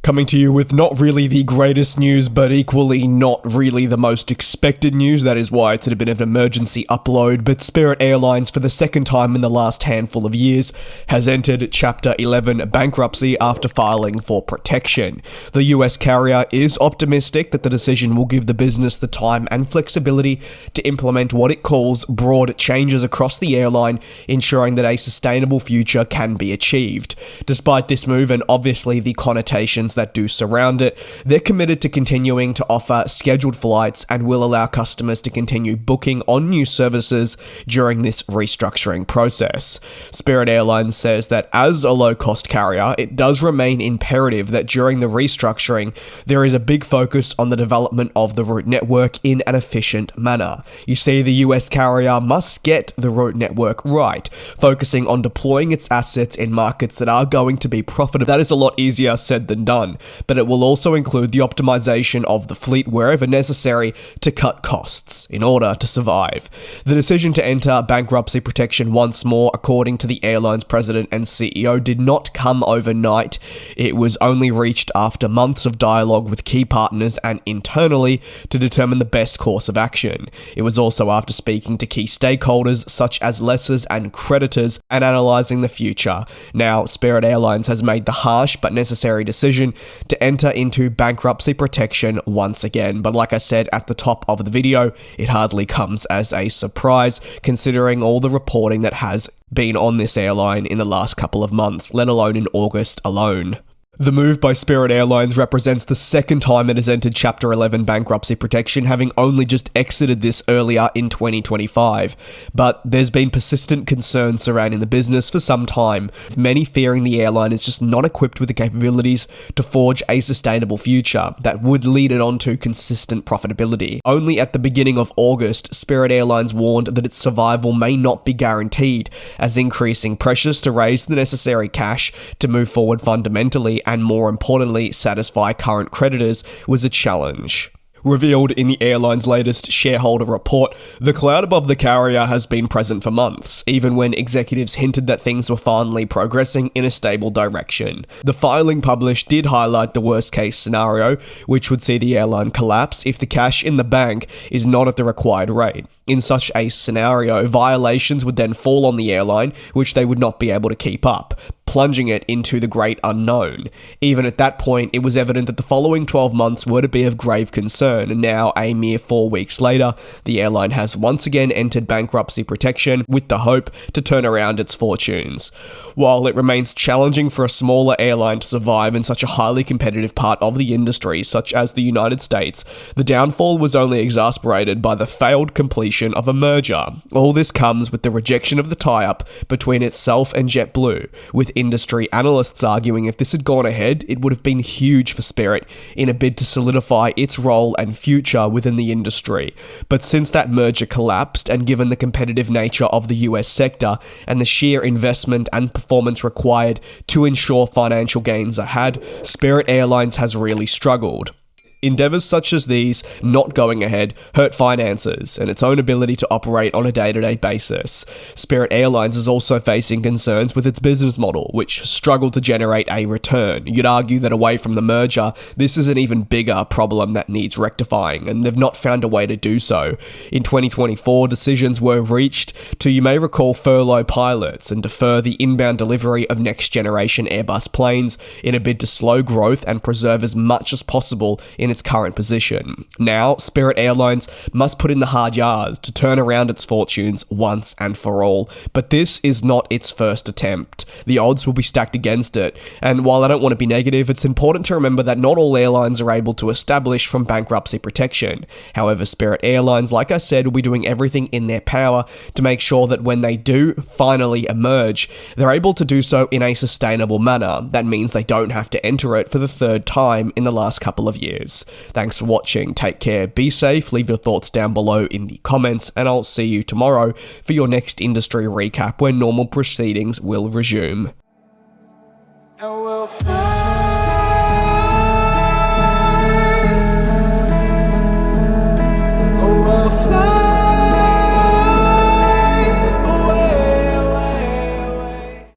Coming to you with not really the greatest news, but equally not really the most expected news. That is why it's a bit of an emergency upload. But Spirit Airlines, for the second time in the last handful of years, has entered Chapter 11 bankruptcy after filing for protection. The US carrier is optimistic that the decision will give the business the time and flexibility to implement what it calls broad changes across the airline, ensuring that a sustainable future can be achieved. Despite this move, and obviously the connotations that do surround it, they're committed to continuing to offer scheduled flights and will allow customers to continue booking on new services during this restructuring process. Spirit Airlines says that as a low-cost carrier, it does remain imperative that during the restructuring, there is a big focus on the development of the route network in an efficient manner. You see, the US carrier must get the route network right, focusing on deploying its assets in markets that are going to be profitable. That is a lot easier said than done, but it will also include the optimization of the fleet wherever necessary to cut costs in order to survive. The decision to enter bankruptcy protection once more, according to the airline's president and CEO, did not come overnight. It was only reached after months of dialogue with key partners and internally to determine the best course of action. It was also after speaking to key stakeholders such as lessors and creditors and analysing the future. Now, Spirit Airlines has made the harsh but necessary decision to enter into bankruptcy protection once again. But like I said at the top of the video, it hardly comes as a surprise considering all the reporting that has been on this airline in the last couple of months, let alone in August alone. The move by Spirit Airlines represents the second time it has entered Chapter 11 bankruptcy protection, having only just exited this earlier in 2025. But there's been persistent concerns surrounding the business for some time, with many fearing the airline is just not equipped with the capabilities to forge a sustainable future that would lead it on to consistent profitability. Only at the beginning of August, Spirit Airlines warned that its survival may not be guaranteed, as increasing pressures to raise the necessary cash to move forward fundamentally and more importantly, satisfy current creditors was a challenge. Revealed in the airline's latest shareholder report, the cloud above the carrier has been present for months, even when executives hinted that things were finally progressing in a stable direction. The filing published did highlight the worst-case scenario, which would see the airline collapse if the cash in the bank is not at the required rate. In such a scenario, violations would then fall on the airline, which they would not be able to keep up, plunging it into the great unknown. Even at that point, it was evident that the following 12 months were to be of grave concern, and now, a mere 4 weeks later, the airline has once again entered bankruptcy protection with the hope to turn around its fortunes. While it remains challenging for a smaller airline to survive in such a highly competitive part of the industry, such as the United States, the downfall was only exacerbated by the failed completion of a merger. All this comes with the rejection of the tie-up between itself and JetBlue, with industry analysts arguing if this had gone ahead, it would have been huge for Spirit in a bid to solidify its role and future within the industry. But since that merger collapsed, and given the competitive nature of the US sector and the sheer investment and performance required to ensure financial gains are had, Spirit Airlines has really struggled. Endeavours such as these not going ahead hurt finances and its own ability to operate on a day-to-day basis. Spirit Airlines is also facing concerns with its business model, which struggled to generate a return. You'd argue that away from the merger, this is an even bigger problem that needs rectifying, and they've not found a way to do so. In 2024, decisions were reached to, you may recall, furlough pilots and defer the inbound delivery of next-generation Airbus planes in a bid to slow growth and preserve as much as possible in its current position. Now, Spirit Airlines must put in the hard yards to turn around its fortunes once and for all, but this is not its first attempt. The odds will be stacked against it, and while I don't want to be negative, it's important to remember that not all airlines are able to establish from bankruptcy protection. However, Spirit Airlines, like I said, will be doing everything in their power to make sure that when they do finally emerge, they're able to do so in a sustainable manner. That means they don't have to enter it for the third time in the last couple of years. Thanks for watching, take care, be safe, leave your thoughts down below in the comments, and I'll see you tomorrow for your next industry recap when normal proceedings will resume.